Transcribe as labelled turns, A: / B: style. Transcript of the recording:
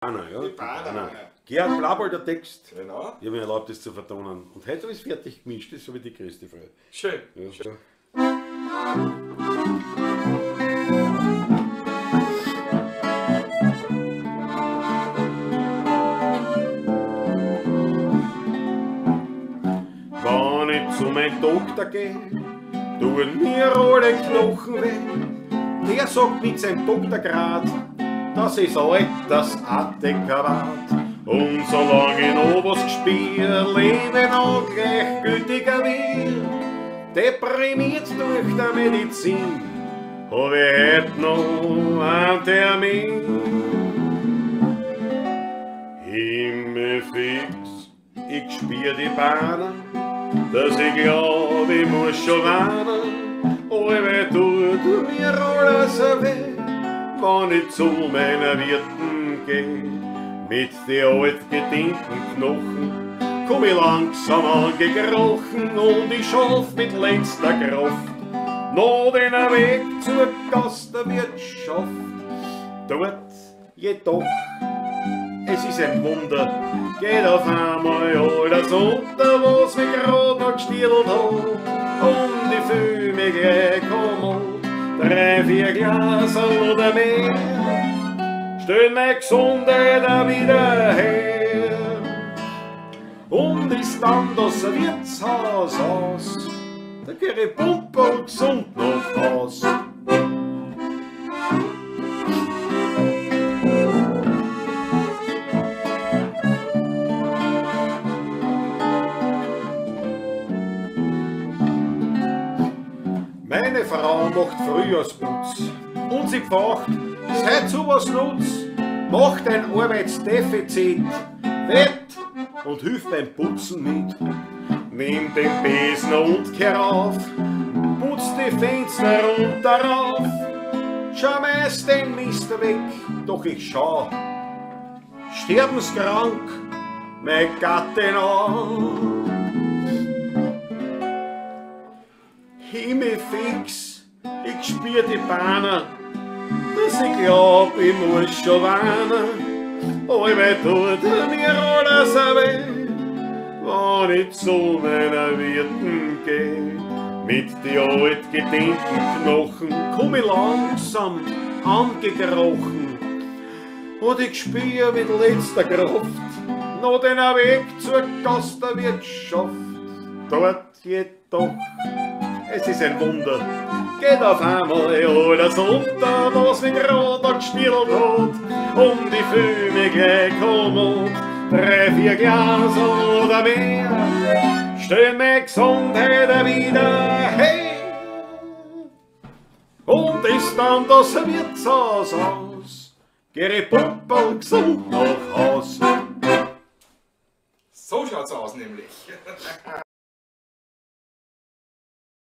A: Ja,
B: Die Bahner.
A: Gerhard Blaboll, der Text.
B: Genau.
A: Ich habe mir erlaubt, das zu vertonen. Und heute habe ich es fertig gemischt, das ist so wie die größte Freude.
B: Schön.
A: Ja,
B: Schön.
A: Wenn ich zu meinem Doktor gehe, tun mir alle Knochen weh. Der sagt mit seinem Doktorgrad, das ist altersartiger Wart. Und solange ich noch was gespür, lebe noch gleichgültiger wir. Deprimiert durch der Medizin, hab ich heute noch einen Termin. Himmelfix, ich spür die Bahnen, dass ich glaub, ich muss schon warnen. Alle tut mir alles weh, wenn ich zu meiner Wirten geh. Mit den altgedienten Knochen komm ich langsam angekrochen und ich schaff mit letzter Kraft noch den Weg zur Gastwirtschaft. Dort jedoch, es ist ein Wunder, geht auf einmal alles unter, was mich grad noch gestielt hat. Und ich fühl mich gleich kommod, 3, 4 Glaserl oder mehr, stell meine Gesundheit auch wieder her. Und ist dann das Wirtshaus aus, da geh ich pumper gesund nach Haus. Meine Frau macht Frühjahrsputz und sie fragt, seit so was nutzt, macht ein Arbeitsdefizit wett und hilft beim Putzen mit. Nimm den Besen und kehr auf, putz die Fenster und darauf. Schmeiß den Mist weg, doch ich schau, sterbenskrank, meine Gattin an. Himmelfix, ich spür die Bahner, dass ich glaub, ich muss schon warnen. Alle tut mir alles weh, wenn ich zu meiner Wirten geh. Mit die altgedienten Knochen komm ich langsam angekrochen und ich spür mit letzter Kraft noch den Weg zur Gastwirtschaft. Dort jedoch, es ist ein Wunder, geht auf einmal alles unter, was mich grad gestielt hat. Und ich fühl mich gleich kommod, 3, 4 Glas oder mehr, stell meine Gesundheit wieder her. Und ist dann das Wirtshaus aus, geh ich pumperl gesund nach Haus.
B: So schaut's aus nämlich.